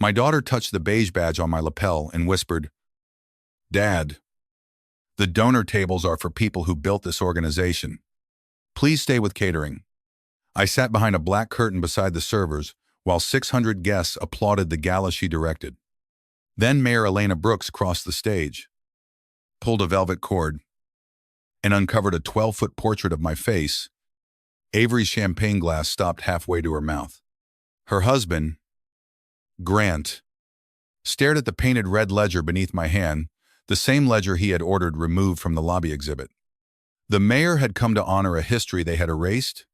My daughter touched the beige badge on my lapel and whispered, "Dad, the donor tables are for people who built this organization. Please stay with catering." I sat behind a black curtain beside the servers while 600 guests applauded the gala she directed. Then Mayor Elena Brooks crossed the stage, pulled a velvet cord, and uncovered a 12-foot portrait of my face. Avery's champagne glass stopped halfway to her mouth. Her husband, Grant, stared at the painted red ledger beneath my hand, the same ledger he had ordered removed from the lobby exhibit. The mayor had come to honor a history they had erased.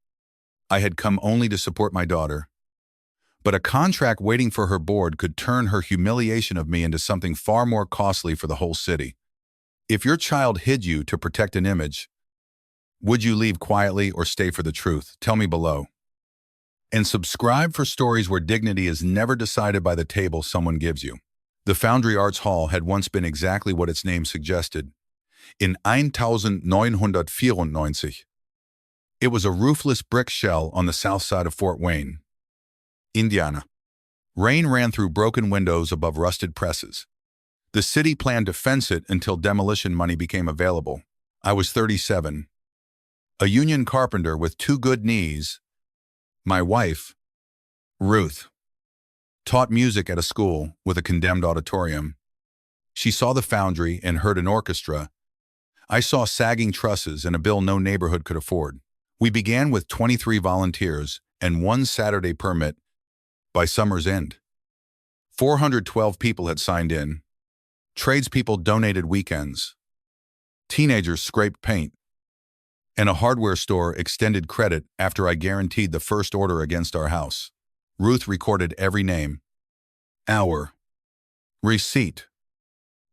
I had come only to support my daughter. But a contract waiting for her board could turn her humiliation of me into something far more costly for the whole city. If your child hid you to protect an image, would you leave quietly or stay for the truth? Tell me below. And subscribe for stories where dignity is never decided by the table someone gives you. The Foundry Arts Hall had once been exactly what its name suggested. In 1994. It was a roofless brick shell on the south side of Fort Wayne, Indiana. Rain ran through broken windows above rusted presses. The city planned to fence it until demolition money became available. I was 37, a union carpenter with 2 good knees. My wife, Ruth, taught music at a school with a condemned auditorium. She saw the foundry and heard an orchestra. I saw sagging trusses and a bill no neighborhood could afford. We began with 23 volunteers and 1 Saturday permit. By summer's end, 412 people had signed in. Tradespeople donated weekends. Teenagers scraped paint. And a hardware store extended credit after I guaranteed the first order against our house. Ruth recorded every name, hour, receipt,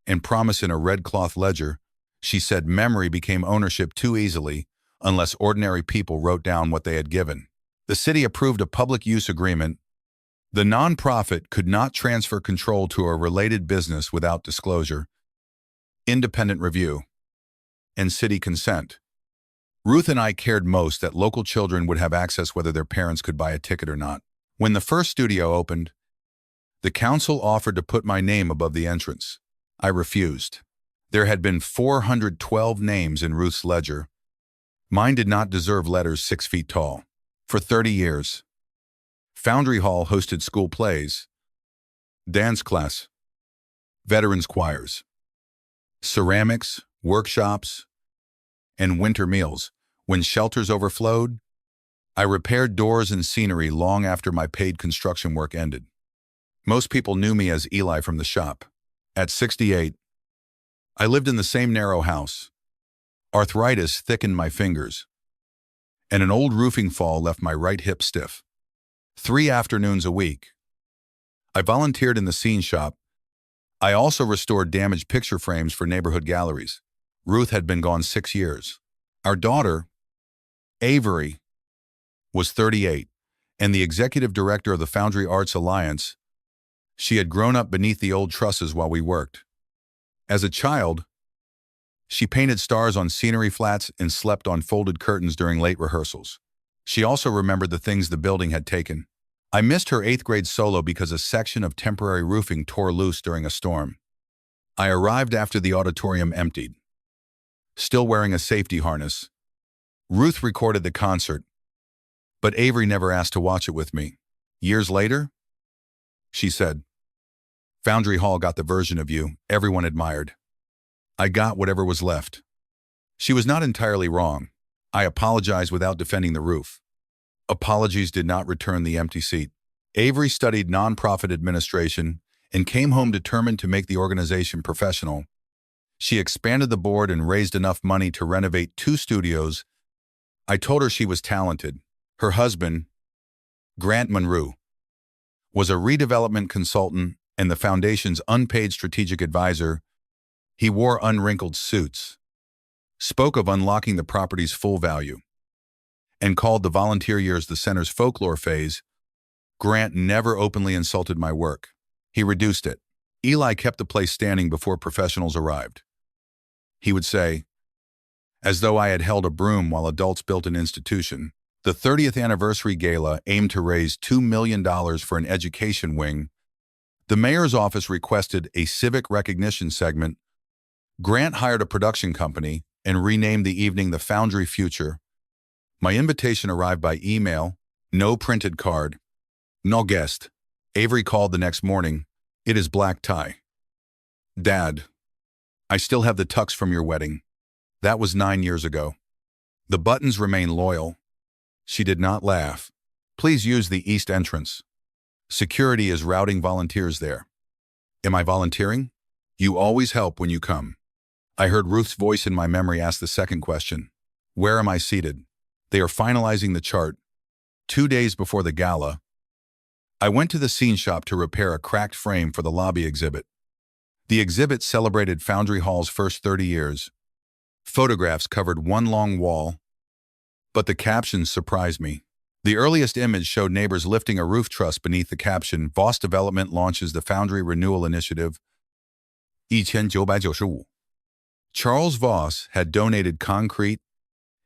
and promise in a red cloth ledger. She said memory became ownership too easily unless ordinary people wrote down what they had given. The city approved a public use agreement. The nonprofit could not transfer control to a related business without disclosure, independent review, and city consent. Ruth and I cared most that local children would have access whether their parents could buy a ticket or not. When the first studio opened, the council offered to put my name above the entrance. I refused. There had been 412 names in Ruth's ledger. Mine did not deserve letters 6 feet tall. For 30 years, Foundry Hall hosted school plays, dance class, veterans choirs, ceramics, workshops, and winter meals. When shelters overflowed, I repaired doors and scenery long after my paid construction work ended. Most people knew me as Eli from the shop. At 68, I lived in the same narrow house. Arthritis thickened my fingers, and an old roofing fall left my right hip stiff. 3 afternoons a week, I volunteered in the scene shop. I also restored damaged picture frames for neighborhood galleries. Ruth had been gone 6 years. Our daughter, Avery, was 38, and the executive director of the Foundry Arts Alliance. She had grown up beneath the old trusses while we worked. As a child, she painted stars on scenery flats and slept on folded curtains during late rehearsals. She also remembered the things the building had taken. I missed her 8th grade solo because a section of temporary roofing tore loose during a storm. I arrived after the auditorium emptied, still wearing a safety harness. Ruth recorded the concert, but Avery never asked to watch it with me. Years later, she said, "Foundry Hall got the version of you everyone admired. I got whatever was left." She was not entirely wrong. I apologized without defending the roof. Apologies did not return the empty seat. Avery studied nonprofit administration and came home determined to make the organization professional. She expanded the board and raised enough money to renovate 2 studios. I told her she was talented. Her husband, Grant Monroe, was a redevelopment consultant and the foundation's unpaid strategic advisor. He wore unwrinkled suits, spoke of unlocking the property's full value, and called the volunteer years the center's folklore phase. Grant never openly insulted my work. He reduced it. Eli kept the place standing before professionals arrived. He would say, as though I had held a broom while adults built an institution, the 30th anniversary gala aimed to raise $2 million for an education wing. The mayor's office requested a civic recognition segment. Grant hired a production company and renamed the evening the Foundry Future. My invitation arrived by email, no printed card, no guest. Avery called the next morning. It is black tie. Dad, I still have the tux from your wedding. That was 9 years ago. The buttons remain loyal. She did not laugh. Please use the east entrance. Security is routing volunteers there. Am I volunteering? You always help when you come. I heard Ruth's voice in my memory ask the second question. Where am I seated? They are finalizing the chart. 2 days before the gala, I went to the scene shop to repair a cracked frame for the lobby exhibit. The exhibit celebrated Foundry Hall's first 30 years. Photographs covered one long wall, but the captions surprised me. The earliest image showed neighbors lifting a roof truss beneath the caption, Voss Development launches the Foundry Renewal Initiative. 1995. Charles Voss had donated concrete.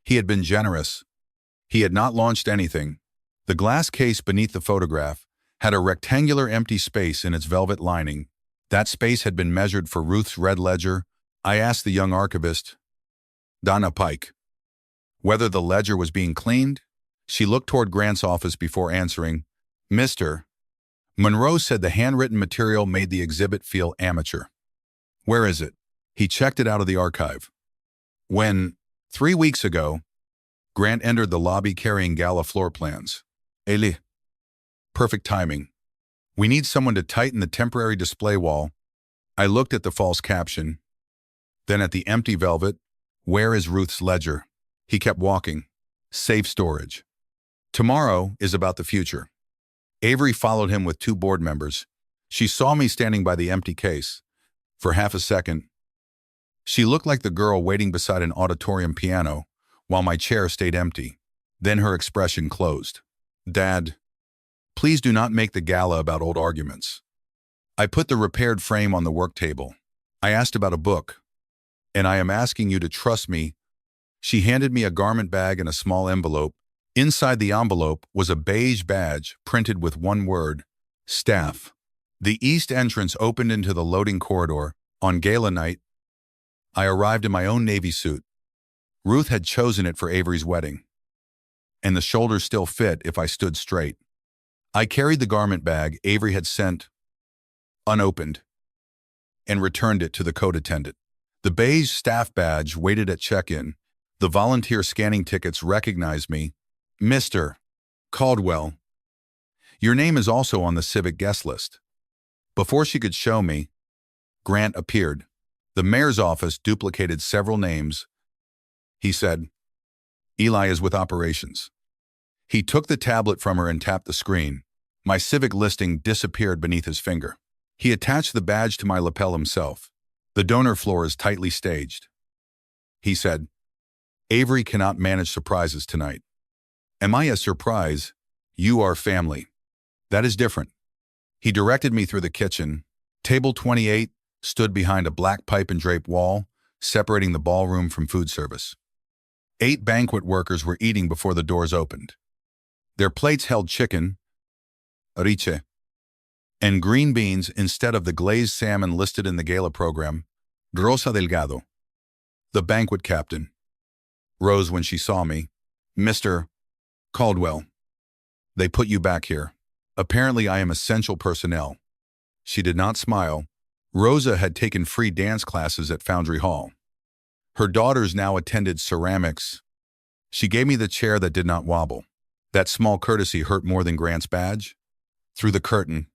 He had been generous. He had not launched anything. The glass case beneath the photograph had a rectangular empty space in its velvet lining. That space had been measured for Ruth's red ledger. I asked the young archivist, Donna Pike, whether the ledger was being cleaned. She looked toward Grant's office before answering, Mr. Monroe said the handwritten material made the exhibit feel amateur. Where is it? He checked it out of the archive. When, 3 weeks ago, Grant entered the lobby carrying Gala floor plans. Eli. Perfect timing. We need someone to tighten the temporary display wall. I looked at the false caption, then at the empty velvet. Where is Ruth's ledger? He kept walking. Safe storage. Tomorrow is about the future. Avery followed him with 2 board members. She saw me standing by the empty case. For half a second, she looked like the girl waiting beside an auditorium piano while my chair stayed empty. Then her expression closed. Dad, please do not make the gala about old arguments. I put the repaired frame on the work table. I asked about a book, and I am asking you to trust me. She handed me a garment bag and a small envelope. Inside the envelope was a beige badge printed with one word, staff. The east entrance opened into the loading corridor. On gala night, I arrived in my own navy suit. Ruth had chosen it for Avery's wedding, and the shoulders still fit if I stood straight. I carried the garment bag Avery had sent, unopened, and returned it to the coat attendant. The beige staff badge waited at check-in. The volunteer scanning tickets recognized me. Mr. Caldwell, your name is also on the civic guest list. Before she could show me, Grant appeared. The mayor's office duplicated several names. He said, Eli is with operations. He took the tablet from her and tapped the screen. My civic listing disappeared beneath his finger. He attached the badge to my lapel himself. The donor floor is tightly staged. He said, Avery cannot manage surprises tonight. Am I a surprise? You are family. That is different. He directed me through the kitchen. Table 28 stood behind a black pipe and drape wall, separating the ballroom from food service. 8 banquet workers were eating before the doors opened. Their plates held chicken, ariche, and green beans instead of the glazed salmon listed in the gala program. Rosa Delgado, the banquet captain, rose when she saw me. Mr. Caldwell, they put you back here. Apparently I am essential personnel. She did not smile. Rosa had taken free dance classes at Foundry Hall. Her daughters now attended ceramics. She gave me the chair that did not wobble. That small courtesy hurt more than Grant's badge. Through the curtain,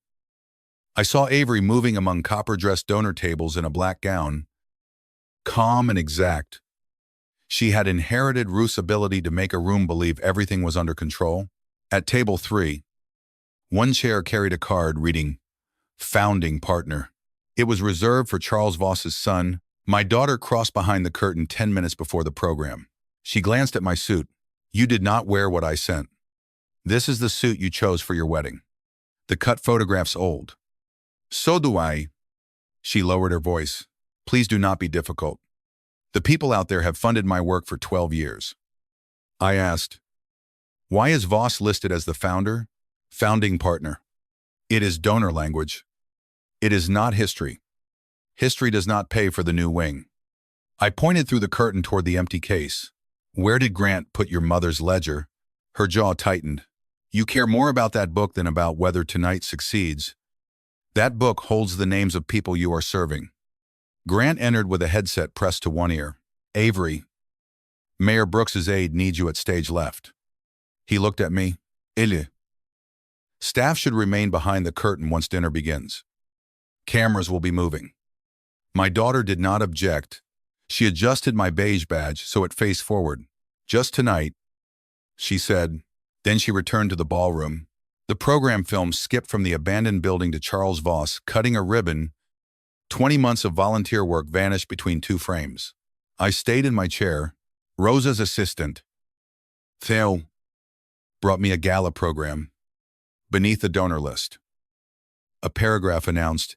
I saw Avery moving among copper-dressed donor tables in a black gown. Calm and exact. She had inherited Ruth's ability to make a room believe everything was under control. At table 3, one chair carried a card reading, Founding Partner. It was reserved for Charles Voss's son. My daughter crossed behind the curtain 10 minutes before the program. She glanced at my suit. You did not wear what I sent. This is the suit you chose for your wedding. The cut photograph's old. So do I. She lowered her voice. Please do not be difficult. The people out there have funded my work for 12 years. I asked, why is Voss listed as the founder? Founding partner. It is donor language. It is not history. History does not pay for the new wing. I pointed through the curtain toward the empty case. Where did Grant put your mother's ledger? Her jaw tightened. You care more about that book than about whether tonight succeeds. That book holds the names of people you are serving. Grant entered with a headset pressed to one ear. Avery, Mayor Brooks's aide needs you at stage left. He looked at me. Ili. Staff should remain behind the curtain once dinner begins. Cameras will be moving. My daughter did not object. She adjusted my beige badge so it faced forward. Just tonight, she said. Then she returned to the ballroom. The program film skipped from the abandoned building to Charles Voss cutting a ribbon. 20 months of volunteer work vanished between two frames. I stayed in my chair. Rosa's assistant, Theo, brought me a Gala program. Beneath the donor list, a paragraph announced,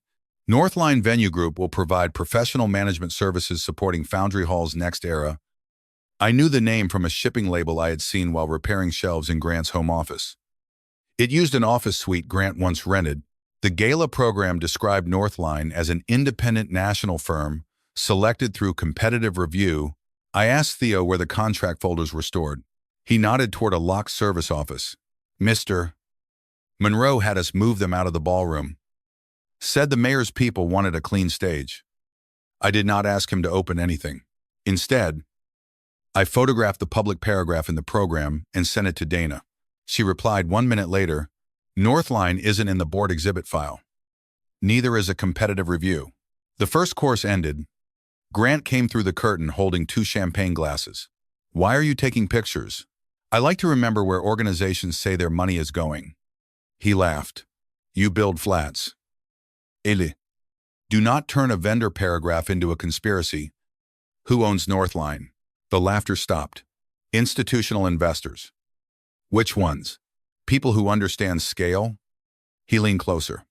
Northline Venue Group will provide professional management services supporting Foundry Hall's next era. I knew the name from a shipping label I had seen while repairing shelves in Grant's home office. It used an office suite Grant once rented. The Gala program described Northline as an independent national firm, selected through competitive review. I asked Theo where the contract folders were stored. He nodded toward a locked service office. Mr. Monroe had us move them out of the ballroom. Said the mayor's people wanted a clean stage. I did not ask him to open anything. Instead, I photographed the public paragraph in the program and sent it to Dana. She replied 1 minute later, Northline isn't in the board exhibit file. Neither is a competitive review. The first course ended. Grant came through the curtain holding 2 champagne glasses. Why are you taking pictures? I like to remember where organizations say their money is going. He laughed. You build flats. Ili. Do not turn a vendor paragraph into a conspiracy. Who owns Northline? The laughter stopped. Institutional investors. Which ones? People who understand scale? He leaned closer.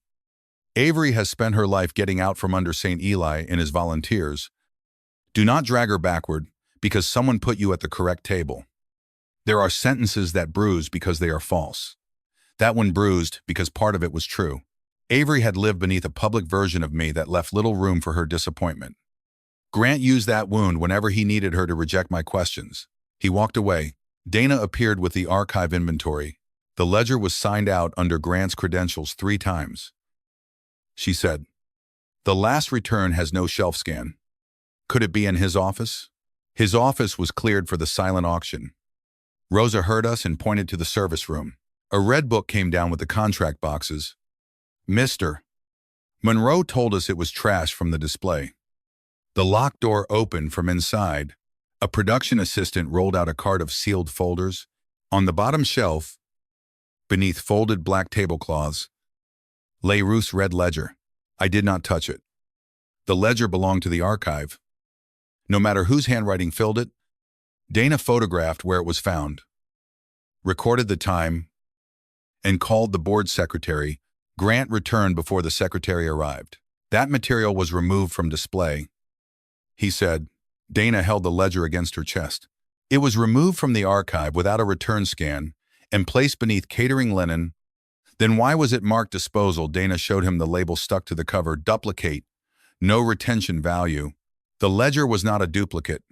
Avery has spent her life getting out from under St. Eli and his volunteers. Do not drag her backward because someone put you at the correct table. There are sentences that bruise because they are false. That one bruised because part of it was true. Avery had lived beneath a public version of me that left little room for her disappointment. Grant used that wound whenever he needed her to reject my questions. He walked away. Dana appeared with the archive inventory. The ledger was signed out under Grant's credentials 3 times. She said, the last return has no shelf scan. Could it be in his office? His office was cleared for the silent auction. Rosa heard us and pointed to the service room. A red book came down with the contract boxes. Mr. Monroe told us it was trash from the display. The locked door opened from inside. A production assistant rolled out a cart of sealed folders. On the bottom shelf, beneath folded black tablecloths, lay Ruth's red ledger. I did not touch it. The ledger belonged to the archive. No matter whose handwriting filled it, Dana photographed where it was found, recorded the time, and called the board secretary. Grant returned before the secretary arrived. That material was removed from display. He said. Dana held the ledger against her chest. It was removed from the archive without a return scan and placed beneath catering linen. Then why was it marked disposal? Dana showed him the label stuck to the cover, duplicate, no retention value. The ledger was not a duplicate.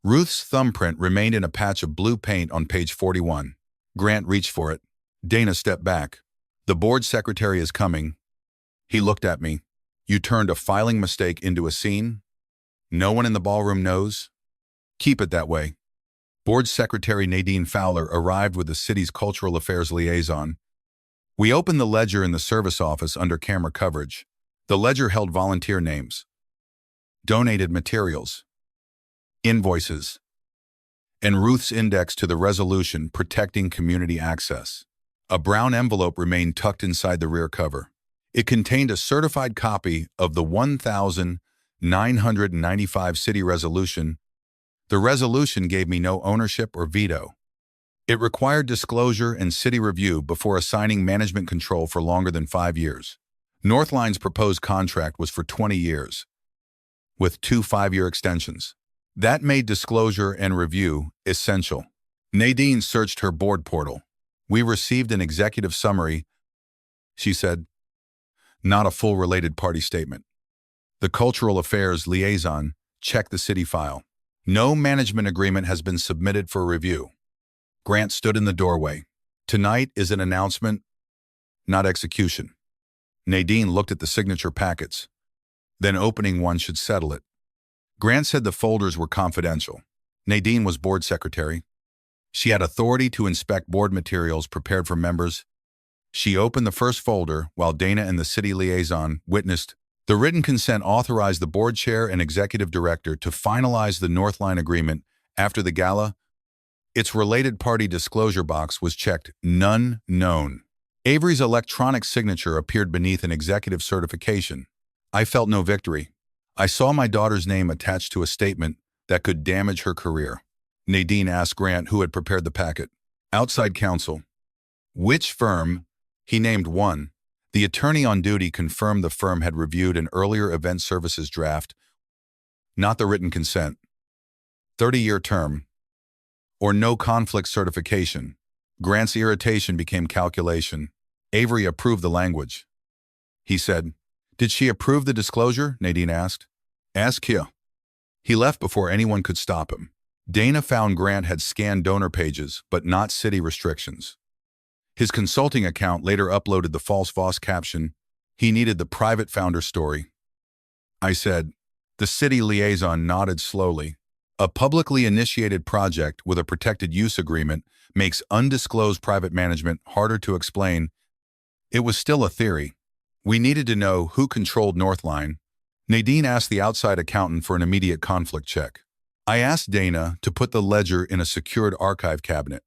Ruth's thumbprint remained in a patch of blue paint on page 41. Grant reached for it. Dana stepped back. The board secretary is coming. He looked at me. You turned a filing mistake into a scene? No one in the ballroom knows? Keep it that way. Board Secretary Nadine Fowler arrived with the city's cultural affairs liaison. We opened the ledger in the service office under camera coverage. The ledger held volunteer names, donated materials, invoices, and Ruth's index to the resolution protecting community access. A brown envelope remained tucked inside the rear cover. It contained a certified copy of the 1995 city resolution. The resolution gave me no ownership or veto. It required disclosure and city review before assigning management control for longer than 5 years. Northline's proposed contract was for 20 years, with 2 5-year extensions. That made disclosure and review essential. Nadine searched her board portal. We received an executive summary, she said. not a full related party statement. The Cultural Affairs Liaison checked the city file. No management agreement has been submitted for review. Grant stood in the doorway. Tonight is an announcement, not execution. Nadine looked at the signature packets. Then opening one should settle it. Grant said the folders were confidential. Nadine was board secretary. She had authority to inspect board materials prepared for members. She opened the first folder while Dana and the city liaison witnessed. The written consent authorized the board chair and executive director to finalize the Northline agreement after the gala. Its related party disclosure box was checked, none known. Avery's electronic signature appeared beneath an executive certification. I felt no victory. I saw my daughter's name attached to a statement that could damage her career. Nadine asked Grant who had prepared the packet. Outside counsel. Which firm? He named one. The attorney on duty confirmed the firm had reviewed an earlier event services draft, not the written consent. 30-year term, or no conflict certification. Grant's irritation became calculation. Avery approved the language. He said, "Did she approve the disclosure?" Nadine asked. "Ask here." He left before anyone could stop him. Dana found Grant had scanned donor pages, but not city restrictions. His consulting account later uploaded the false Voss caption, "He needed the private founder story." I said. The city liaison nodded slowly. A publicly initiated project with a protected use agreement makes undisclosed private management harder to explain. It was still a theory. We needed to know who controlled Northline. Nadine asked the outside accountant for an immediate conflict check. I asked Dana to put the ledger in a secured archive cabinet,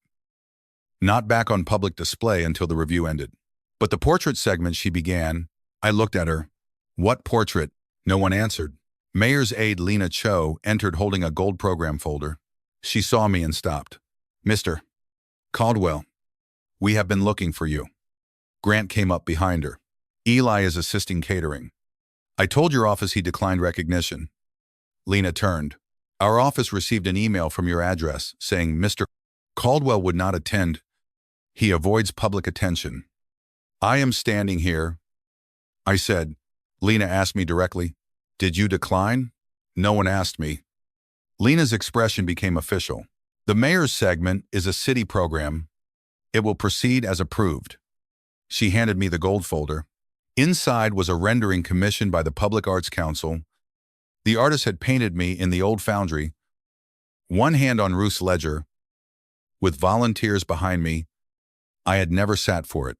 not back on public display until the review ended. But the portrait segment she began, I looked at her. What portrait? No one answered. Mayor's aide Lena Cho entered holding a gold program folder. She saw me and stopped. "Mr. Caldwell, we have been looking for you." Grant came up behind her. "Eli is assisting catering. I told your office he declined recognition." Lena turned. "Our office received an email from your address saying Mr. Caldwell would not attend. He avoids public attention." "I am standing here," I said. Lena asked me directly, "Did you decline?" No one asked me. Lena's expression became official. "The mayor's segment is a city program. It will proceed as approved." She handed me the gold folder. Inside was a rendering commissioned by the Public Arts Council. The artist had painted me in the old foundry, one hand on Ruth's ledger, with volunteers behind me. I had never sat for it.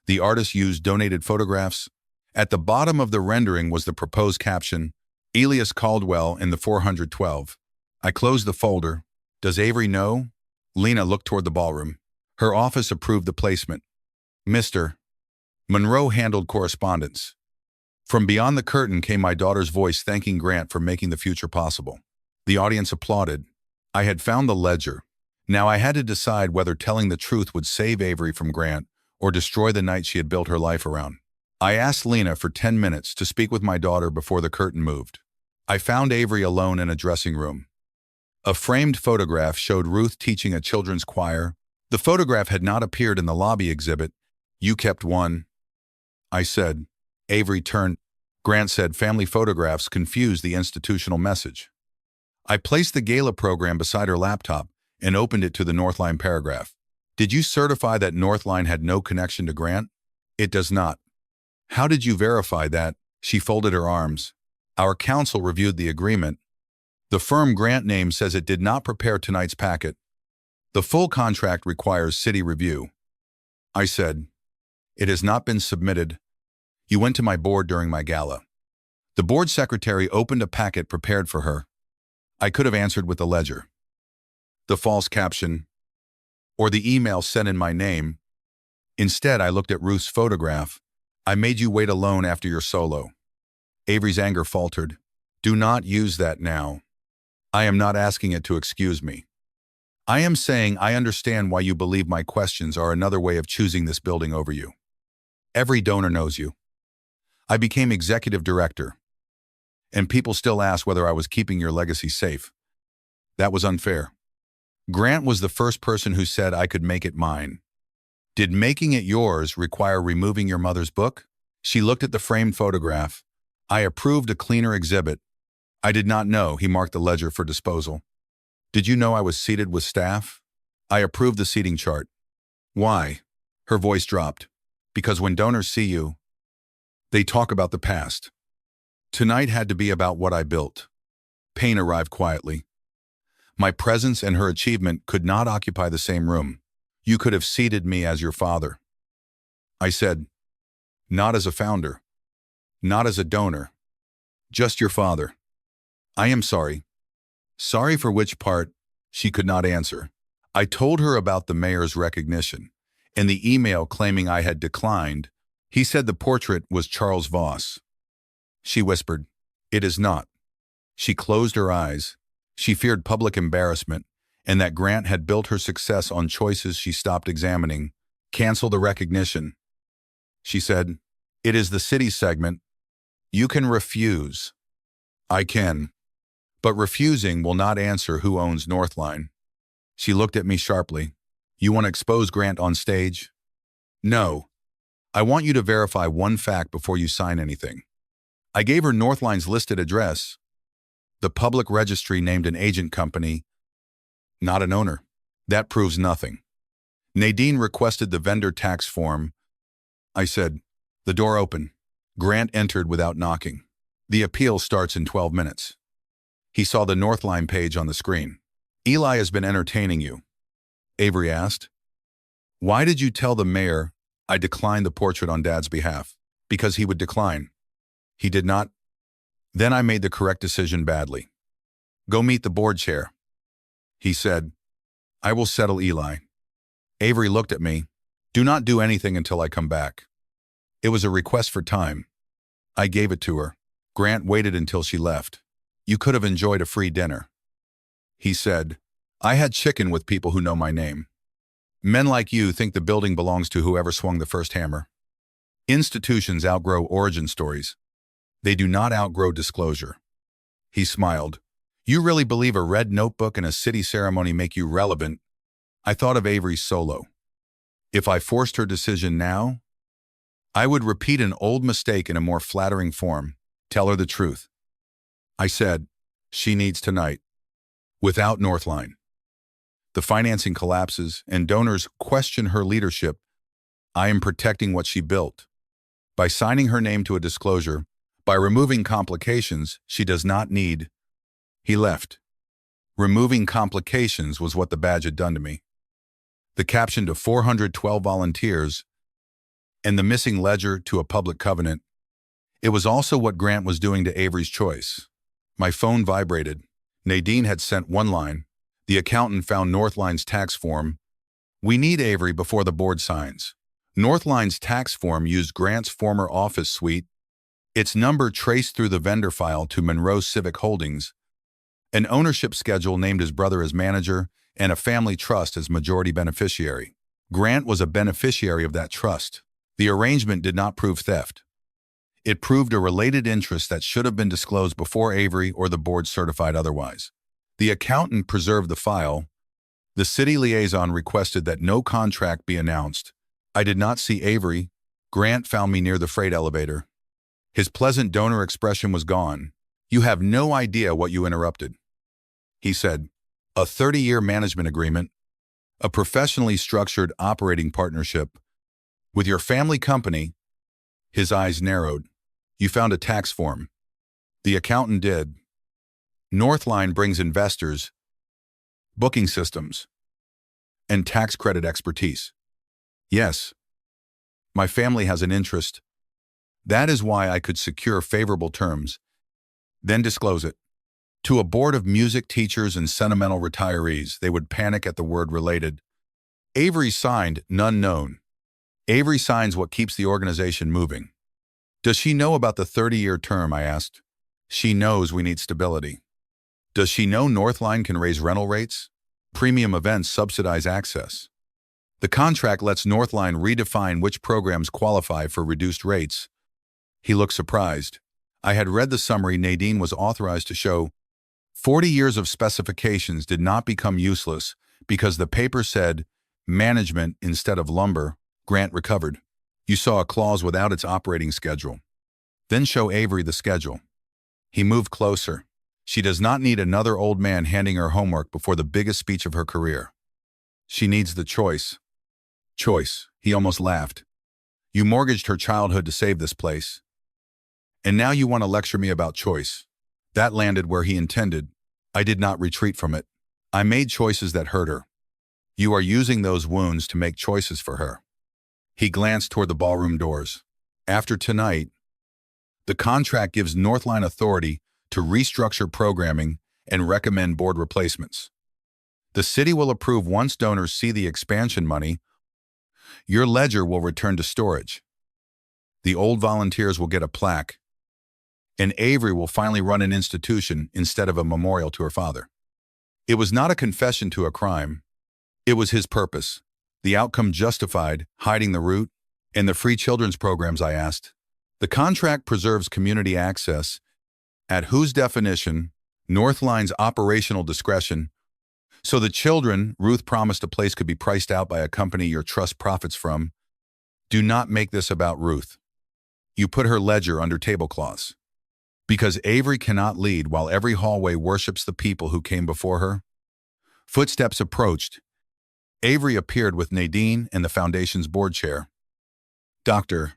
The artist used donated photographs. At the bottom of the rendering was the proposed caption, "Elias Caldwell in the 412. I closed the folder. "Does Avery know?" Lena looked toward the ballroom. Her office approved the placement. "Mr. Monroe handled correspondence." From beyond the curtain came my daughter's voice thanking Grant for making the future possible. The audience applauded. I had found the ledger. Now I had to decide whether telling the truth would save Avery from Grant or destroy the night she had built her life around. I asked Lena for 10 minutes to speak with my daughter before the curtain moved. I found Avery alone in a dressing room. A framed photograph showed Ruth teaching a children's choir. The photograph had not appeared in the lobby exhibit. "You kept one," I said. Avery turned. Grant said family photographs confused the institutional message. I placed the Gala program beside her laptop and opened it to the Northline paragraph. "Did you certify that Northline had no connection to Grant?" "It does not." "How did you verify that?" She folded her arms. "Our counsel reviewed the agreement. The firm Grant named says it did not prepare tonight's packet. The full contract requires city review." I said, "It has not been submitted. You went to my board during my gala." The board secretary opened a packet prepared for her. I could have answered with the ledger, the false caption, or the email sent in my name. Instead, I looked at Ruth's photograph. "I made you wait alone after your solo." Avery's anger faltered. "Do not use that now." I am not asking it to excuse me. I am saying I understand why you believe my questions are another way of choosing this building over you. Every donor knows you. I became executive director, and people still ask whether I was keeping your legacy safe. That was unfair. Grant was the first person who said I could make it mine. Did making it yours require removing your mother's book? She looked at the framed photograph. I approved a cleaner exhibit. I did not know, he marked the ledger for disposal. Did you know I was seated with staff? I approved the seating chart. Why? Her voice dropped. Because when donors see you, they talk about the past. Tonight had to be about what I built. Pain arrived quietly. My presence and her achievement could not occupy the same room. You could have seated me as your father. I said, not as a founder, not as a donor, just your father. I am sorry. Sorry for which part? She could not answer. I told her about the mayor's recognition and the email claiming I had declined. He said the portrait was Charles Voss. She whispered, it is not. She closed her eyes. She feared public embarrassment and that Grant had built her success on choices she stopped examining. Cancel the recognition. She said, it is the city segment. You can refuse. I can. But refusing will not answer who owns Northline. She looked at me sharply. You want to expose Grant on stage? No. I want you to verify one fact before you sign anything. I gave her Northline's listed address. The public registry named an agent company, not an owner. That proves nothing. Nadine requested the vendor tax form. I said, the door opened. Grant entered without knocking. The appeal starts in 12 minutes. He saw the Northline page on the screen. Eli has been entertaining you. Avery asked. Why did you tell the mayor I declined the portrait on Dad's behalf? Because he would decline. He did not. Then I made the correct decision badly. Go meet the board chair. He said, I will settle Eli. Avery looked at me. Do not do anything until I come back. It was a request for time. I gave it to her. Grant waited until she left. You could have enjoyed a free dinner. He said, I had chicken with people who know my name. Men like you think the building belongs to whoever swung the first hammer. Institutions outgrow origin stories. They do not outgrow disclosure. He smiled. You really believe a red notebook and a city ceremony make you relevant? I thought of Avery's solo. If I forced her decision now, I would repeat an old mistake in a more flattering form. Tell her the truth. I said, she needs tonight. Without Northline. The financing collapses and donors question her leadership. I am protecting what she built. By signing her name to a disclosure, by removing complications she does not need. He left. Removing complications was what the badge had done to me. The caption to 412 volunteers and the missing ledger to a public covenant. It was also what Grant was doing to Avery's choice. My phone vibrated. Nadine had sent one line. The accountant found Northline's tax form. We need Avery before the board signs. Northline's tax form used Grant's former office suite, its number traced through the vendor file to Monroe Civic Holdings, an ownership schedule named his brother as manager, and a family trust as majority beneficiary. Grant was a beneficiary of that trust. The arrangement did not prove theft. It proved a related interest that should have been disclosed before Avery or the board certified otherwise. The accountant preserved the file. The city liaison requested that no contract be announced. I did not see Avery. Grant found me near the freight elevator. His pleasant donor expression was gone. You have no idea what you interrupted. He said, a 30-year management agreement, a professionally structured operating partnership with your family company. His eyes narrowed. You found a tax form. The accountant did. Northline brings investors, booking systems, and tax credit expertise. Yes. My family has an interest. That is why I could secure favorable terms, then disclose it. To a board of music teachers and sentimental retirees, they would panic at the word related. Avery signed, none known. Avery signs what keeps the organization moving. Does she know about the 30-year term, I asked. She knows we need stability. Does she know Northline can raise rental rates? Premium events subsidize access. The contract lets Northline redefine which programs qualify for reduced rates. He looked surprised. I had read the summary Nadine was authorized to show. 40 years of specifications did not become useless because the paper said management instead of lumber. Grant recovered. You saw a clause without its operating schedule. Then show Avery the schedule. He moved closer. She does not need another old man handing her homework before the biggest speech of her career. She needs the choice. Choice. He almost laughed. You mortgaged her childhood to save this place. And now you want to lecture me about choice. That landed where he intended. I did not retreat from it. I made choices that hurt her. You are using those wounds to make choices for her. He glanced toward the ballroom doors. After tonight, the contract gives Northline authority to restructure programming and recommend board replacements. The city will approve once donors see the expansion money. Your ledger will return to storage. The old volunteers will get a plaque, and Avery will finally run an institution instead of a memorial to her father. It was not a confession to a crime. It was his purpose. The outcome justified hiding the root and the free children's programs, I asked. The contract preserves community access, at whose definition, Northline's operational discretion. So the children Ruth promised a place could be priced out by a company your trust profits from. Do not make this about Ruth. You put her ledger under tablecloths. Because Avery cannot lead while every hallway worships the people who came before her. Footsteps approached. Avery appeared with Nadine and the foundation's board chair. Dr.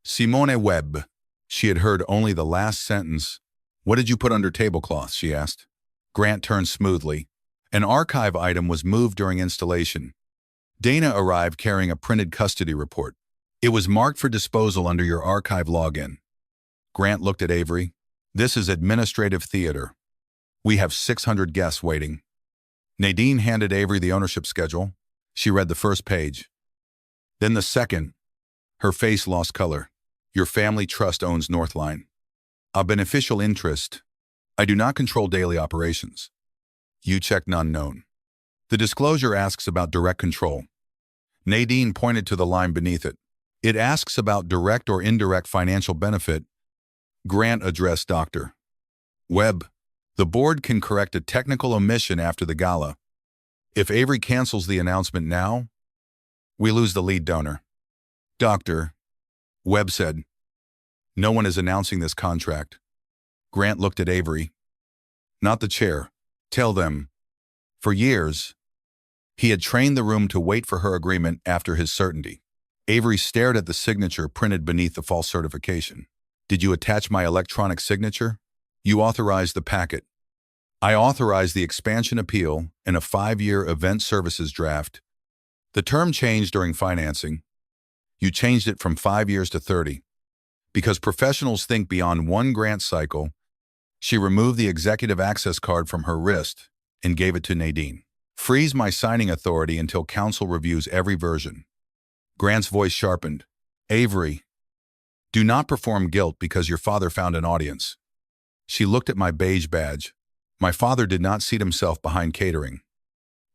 Simone Webb. She had heard only the last sentence. What did you put under tablecloths? She asked. Grant turned smoothly. An archive item was moved during installation. Dana arrived carrying a printed custody report. It was marked for disposal under your archive login. Grant looked at Avery. This is administrative theater. We have 600 guests waiting. Nadine handed Avery the ownership schedule. She read the first page. Then the second. Her face lost color. Your family trust owns Northline. A beneficial interest. I do not control daily operations. You check none known. The disclosure asks about direct control. Nadine pointed to the line beneath it. It asks about direct or indirect financial benefit. Grant addressed Dr. Webb. The board can correct a technical omission after the gala. If Avery cancels the announcement now, we lose the lead donor. Dr. Webb said, no one is announcing this contract. Grant looked at Avery. Not the chair. Tell them. For years, he had trained the room to wait for her agreement after his certainty. Avery stared at the signature printed beneath the false certification. Did you attach my electronic signature? You authorized the packet. I authorized the expansion appeal and a 5-year event services draft. The term changed during financing. You changed it from 5 years to 30. Because professionals think beyond one grant cycle, she removed the executive access card from her wrist and gave it to Nadine. Freeze my signing authority until council reviews every version. Grant's voice sharpened. Avery, do not perform guilt because your father found an audience. She looked at my beige badge. My father did not seat himself behind catering.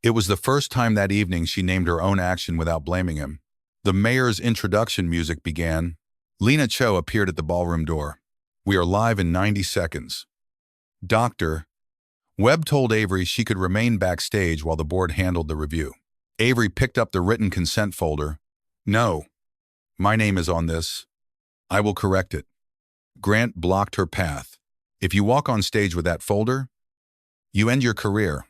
It was the first time that evening she named her own action without blaming him. The mayor's introduction music began. Lena Cho appeared at the ballroom door. We are live in 90 seconds. Dr. Webb told Avery she could remain backstage while the board handled the review. Avery picked up the written consent folder. No, my name is on this. I will correct it. Grant blocked her path. If you walk on stage with that folder, you end your career.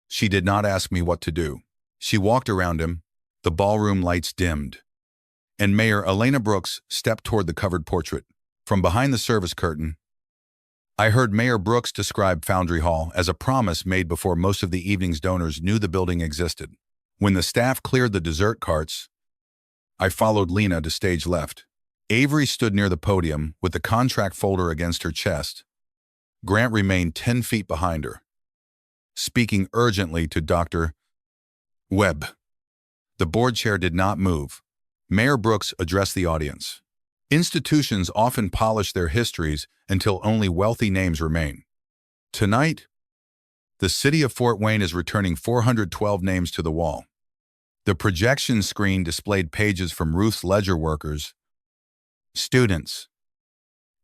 She did not ask me what to do. She walked around him. The ballroom lights dimmed. And Mayor Elena Brooks stepped toward the covered portrait. From behind the service curtain, I heard Mayor Brooks describe Foundry Hall as a promise made before most of the evening's donors knew the building existed. When the staff cleared the dessert carts, I followed Lena to stage left. Avery stood near the podium with the contract folder against her chest. Grant remained 10 feet behind her, speaking urgently to Dr. Webb. The board chair did not move. Mayor Brooks addressed the audience. Institutions often polish their histories until only wealthy names remain. Tonight, the city of Fort Wayne is returning 412 names to the wall. The projection screen displayed pages from Ruth's ledger workers, students,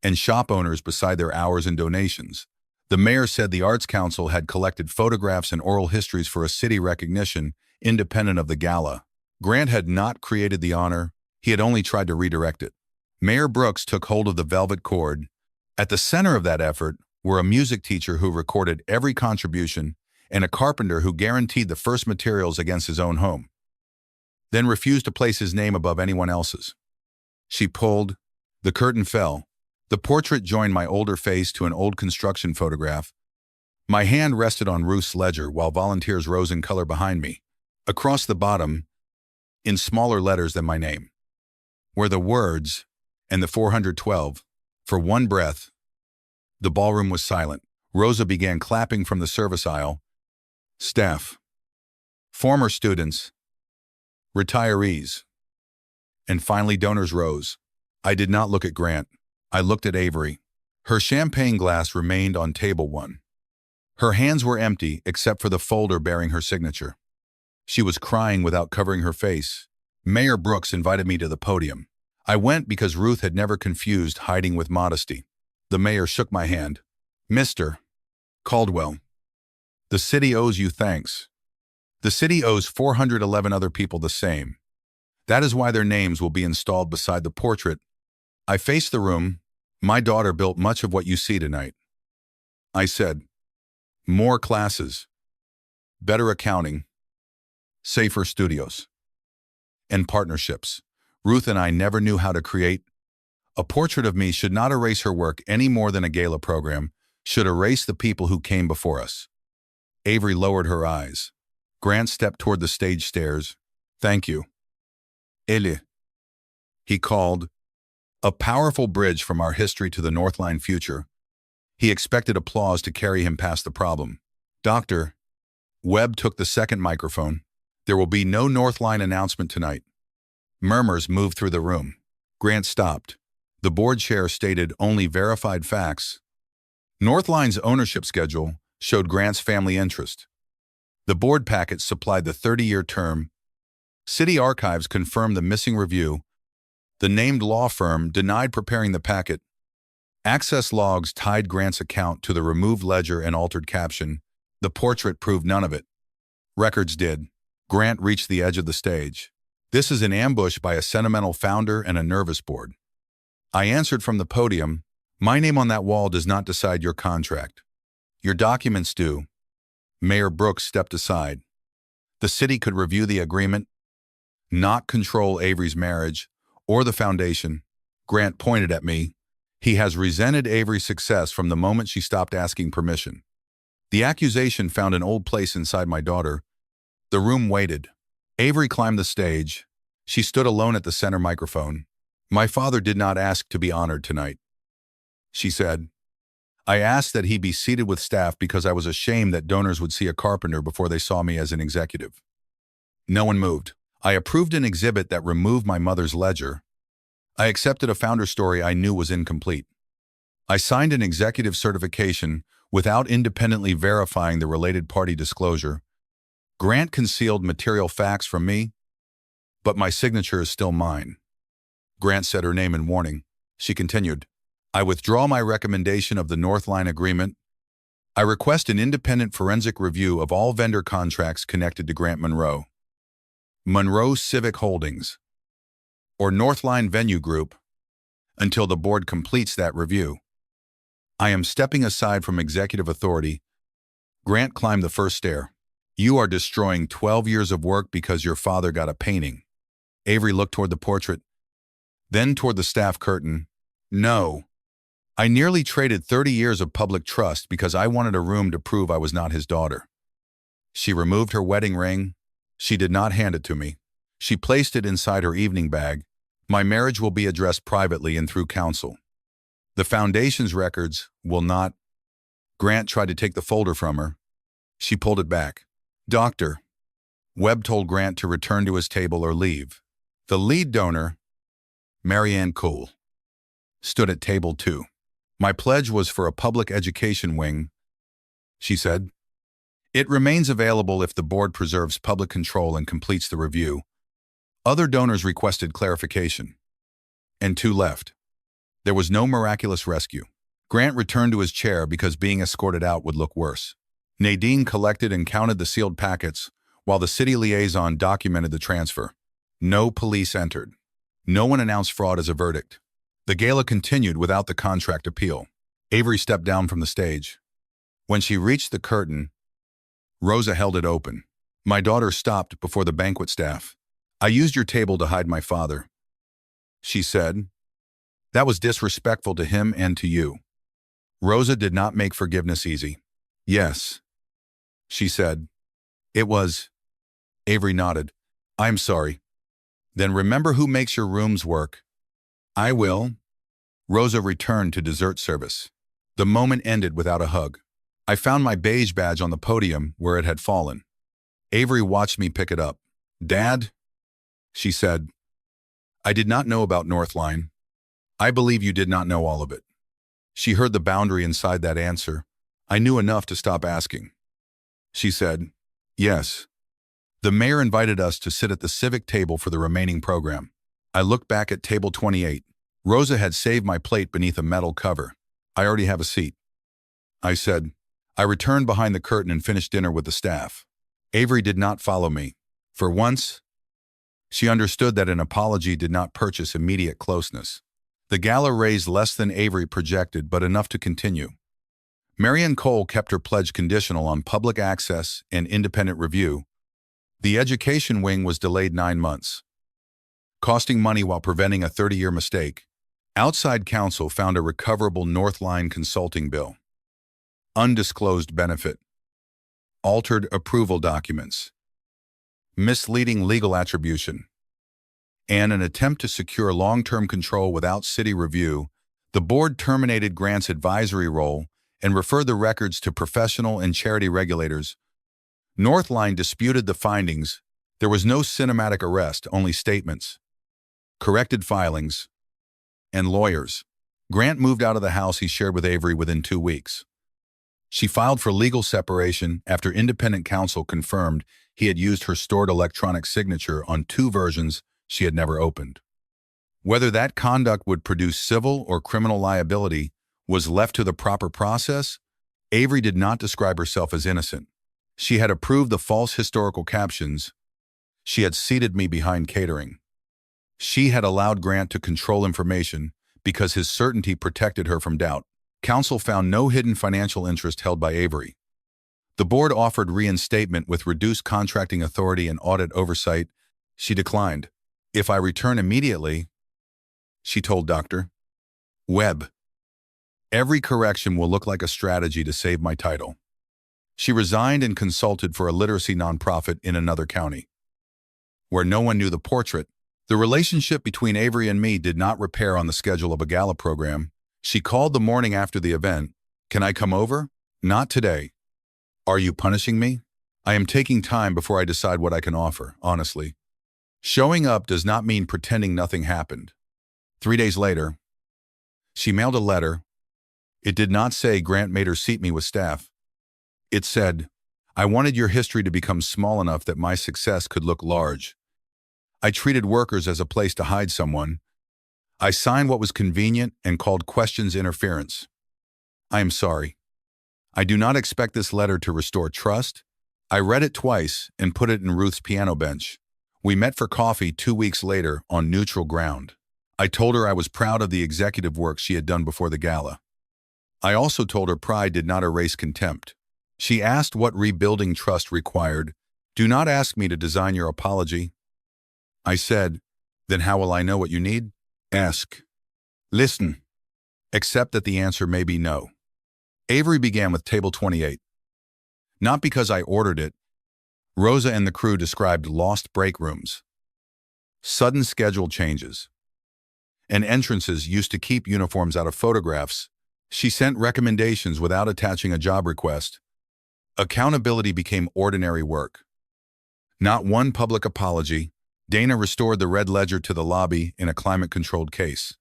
and shop owners beside their hours and donations. The mayor said the Arts Council had collected photographs and oral histories for a city recognition independent of the gala. Grant had not created the honor, He had only tried to redirect it. Mayor Brooks took hold of the velvet cord. At the center of that effort were a music teacher who recorded every contribution and a carpenter who guaranteed the first materials against his own home, then refused to place his name above anyone else's. She pulled. The curtain fell. The portrait joined my older face to an old construction photograph. My hand rested on Ruth's ledger while volunteers rose in color behind me. Across the bottom, in smaller letters than my name, were the words, and the 412. For one breath, the ballroom was silent. Rosa began clapping from the service aisle. Staff, former students, retirees, and finally donors rose. I did not look at Grant. I looked at Avery. Her champagne glass remained on table 1. Her hands were empty except for the folder bearing her signature. She was crying without covering her face. Mayor Brooks invited me to the podium. I went because Ruth had never confused hiding with modesty. The mayor shook my hand. Mr. Caldwell, the city owes you thanks. The city owes 411 other people the same. That is why their names will be installed beside the portrait. I faced the room. My daughter built much of what you see tonight. I said, more classes, better accounting, safer studios, and partnerships. Ruth and I never knew how to create. A portrait of me should not erase her work any more than a gala program should erase the people who came before us. Avery lowered her eyes. Grant stepped toward the stage stairs. Thank you. Elle, he called. A powerful bridge from our history to the Northline future. He expected applause to carry him past the problem. Doctor, Webb took the second microphone. There will be no Northline announcement tonight. Murmurs moved through the room. Grant stopped. The board chair stated only verified facts. Northline's ownership schedule showed Grant's family interest. The board packet supplied the 30-year term. City archives confirmed the missing review. The named law firm denied preparing the packet. Access logs tied Grant's account to the removed ledger and altered caption. The portrait proved none of it. Records did. Grant reached the edge of the stage. This is an ambush by a sentimental founder and a nervous board. I answered from the podium, my name on that wall does not decide your contract. Your documents do. Mayor Brooks stepped aside. The city could review the agreement, not control Avery's marriage or the foundation. Grant pointed at me. He has resented Avery's success from the moment she stopped asking permission. The accusation found an old place inside my daughter. The room waited. Avery climbed the stage. She stood alone at the center microphone. My father did not ask to be honored tonight, she said. I asked that he be seated with staff because I was ashamed that donors would see a carpenter before they saw me as an executive. No one moved. I approved an exhibit that removed my mother's ledger. I accepted a founder story I knew was incomplete. I signed an executive certification without independently verifying the related party disclosure. Grant concealed material facts from me, but my signature is still mine. Grant said her name in warning. She continued, I withdraw my recommendation of the Northline agreement. I request an independent forensic review of all vendor contracts connected to Grant Monroe. Monroe Civic Holdings, or Northline Venue Group, until the board completes that review. I am stepping aside from executive authority. Grant climbed the first stair. You are destroying 12 years of work because your father got a painting. Avery looked toward the portrait, then toward the staff curtain. No. I nearly traded 30 years of public trust because I wanted a room to prove I was not his daughter. She removed her wedding ring. She did not hand it to me. She placed it inside her evening bag. My marriage will be addressed privately and through counsel. The foundation's records will not. Grant tried to take the folder from her. She pulled it back. Doctor. Webb told Grant to return to his table or leave. The lead donor, Marianne Cole, stood at table 2. My pledge was for a public education wing, she said. It remains available if the board preserves public control and completes the review. Other donors requested clarification, and 2 left. There was no miraculous rescue. Grant returned to his chair because being escorted out would look worse. Nadine collected and counted the sealed packets while the city liaison documented the transfer. No police entered. No one announced fraud as a verdict. The gala continued without the contract appeal. Avery stepped down from the stage. When she reached the curtain, Rosa held it open. My daughter stopped before the banquet staff. I used your table to hide my father, she said. That was disrespectful to him and to you. Rosa did not make forgiveness easy. Yes, she said. It was. Avery nodded. I'm sorry. Then remember who makes your rooms work. I will. Rosa returned to dessert service. The moment ended without a hug. I found my beige badge on the podium where it had fallen. Avery watched me pick it up. Dad, she said, I did not know about Northline. I believe you did not know all of it. She heard the boundary inside that answer. I knew enough to stop asking. She said, yes. The mayor invited us to sit at the civic table for the remaining program. I looked back at table 28. Rosa had saved my plate beneath a metal cover. I already have a seat, I said. I returned behind the curtain and finished dinner with the staff. Avery did not follow me. For once, she understood that an apology did not purchase immediate closeness. The gala raised less than Avery projected, but enough to continue. Marianne Cole kept her pledge conditional on public access and independent review. The education wing was delayed 9 months, costing money while preventing a 30-year mistake. Outside counsel found a recoverable Northline consulting bill. Undisclosed benefit. Altered approval documents. Misleading legal attribution. And an attempt to secure long-term control without city review, the board terminated Grant's advisory role and referred the records to professional and charity regulators. Northline disputed the findings. There was no cinematic arrest, only statements, corrected filings, and lawyers. Grant moved out of the house he shared with Avery within 2 weeks. She filed for legal separation after independent counsel confirmed he had used her stored electronic signature on 2 versions she had never opened. Whether that conduct would produce civil or criminal liability was left to the proper process. Avery did not describe herself as innocent. She had approved the false historical captions. She had seated me behind catering. She had allowed Grant to control information because his certainty protected her from doubt. Counsel found no hidden financial interest held by Avery. The board offered reinstatement with reduced contracting authority and audit oversight. She declined. If I return immediately, she told Dr. Webb, every correction will look like a strategy to save my title. She resigned and consulted for a literacy nonprofit in another county, where no one knew the portrait. The relationship between Avery and me did not repair on the schedule of a gala program. She called the morning after the event. Can I come over? Not today. Are you punishing me? I am taking time before I decide what I can offer, honestly. Showing up does not mean pretending nothing happened. 3 days later, she mailed a letter. It did not say Grant made her seat me with staff. It said, I wanted your history to become small enough that my success could look large. I treated workers as a place to hide someone. I signed what was convenient and called questions interference. I am sorry. I do not expect this letter to restore trust. I read it twice and put it in Ruth's piano bench. We met for coffee 2 weeks later on neutral ground. I told her I was proud of the executive work she had done before the gala. I also told her pride did not erase contempt. She asked what rebuilding trust required. Do not ask me to design your apology. I said, then how will I know what you need? Ask. Listen. Accept that the answer may be no. Avery began with table 28. Not because I ordered it. Rosa and the crew described lost break rooms, sudden schedule changes, and entrances used to keep uniforms out of photographs. She sent recommendations without attaching a job request. Accountability became ordinary work. Not one public apology. Dana restored the red ledger to the lobby in a climate-controlled case.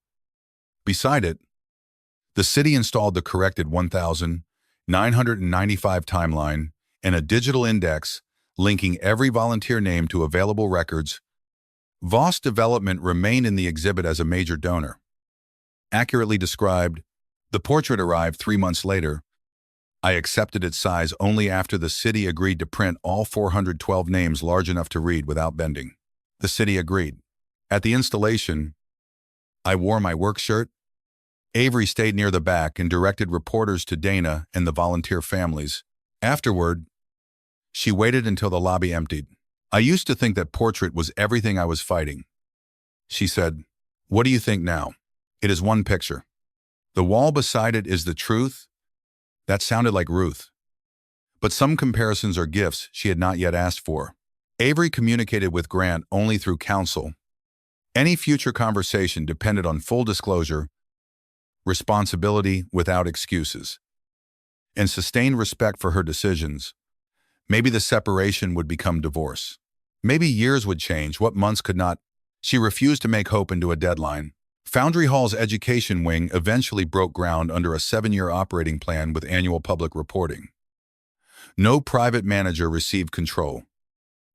Beside it, the city installed the corrected 1,995 timeline and a digital index linking every volunteer name to available records. Voss Development remained in the exhibit as a major donor. Accurately described, the portrait arrived 3 months later. I accepted its size only after the city agreed to print all 412 names large enough to read without bending. The city agreed. At the installation, I wore my work shirt. Avery stayed near the back and directed reporters to Dana and the volunteer families. Afterward, she waited until the lobby emptied. I used to think that portrait was everything I was fighting. She said, "What do you think now?" "It is one picture. The wall beside it is the truth." That sounded like Ruth. But some comparisons are gifts she had not yet asked for. Avery communicated with Grant only through counsel. Any future conversation depended on full disclosure, responsibility without excuses, and sustained respect for her decisions. Maybe the separation would become divorce. Maybe years would change, what months could not. She refused to make hope into a deadline. Foundry Hall's education wing eventually broke ground under a 7-year operating plan with annual public reporting. No private manager received control.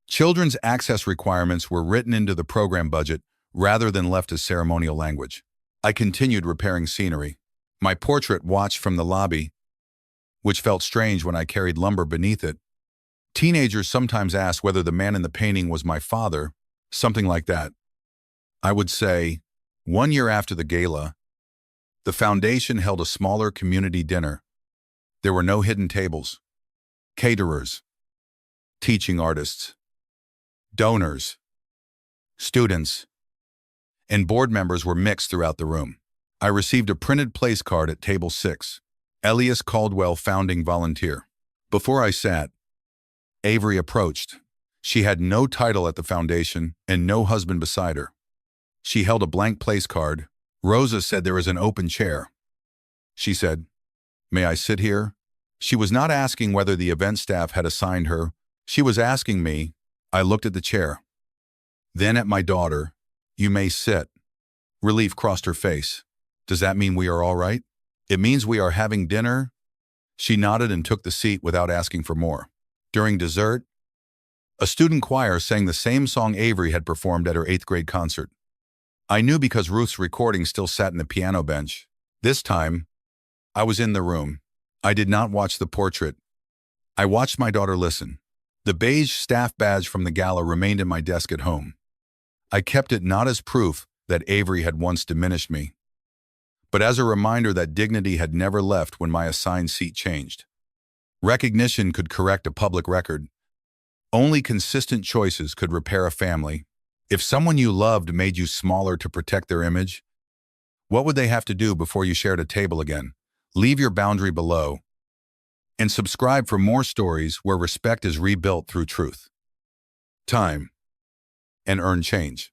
Children's access requirements were written into the program budget rather than left as ceremonial language. I continued repairing scenery. My portrait watched from the lobby, which felt strange when I carried lumber beneath it. Teenagers sometimes asked whether the man in the painting was my father, something like that. I would say, 1 year after the gala, the foundation held a smaller community dinner. There were no hidden tables. Caterers, teaching artists, donors, students, and board members were mixed throughout the room. I received a printed place card at table 6, Elias Caldwell, founding volunteer. Before I sat, Avery approached. She had no title at the foundation and no husband beside her. She held a blank place card. Rosa said, "There is an open chair." She said, "May I sit here?" She was not asking whether the event staff had assigned her. She was asking me. I looked at the chair, then at my daughter. "You may sit." Relief crossed her face. "Does that mean we are all right?" "It means we are having dinner." She nodded and took the seat without asking for more. During dessert, a student choir sang the same song Avery had performed at her 8th grade concert. I knew because Ruth's recording still sat in the piano bench. This time, I was in the room. I did not watch the portrait. I watched my daughter listen. The beige staff badge from the gala remained in my desk at home. I kept it not as proof that Avery had once diminished me, but as a reminder that dignity had never left when my assigned seat changed. Recognition could correct a public record. Only consistent choices could repair a family. If someone you loved made you smaller to protect their image, what would they have to do before you shared a table again? Leave your boundary below and subscribe for more stories where respect is rebuilt through truth, time, and earned change.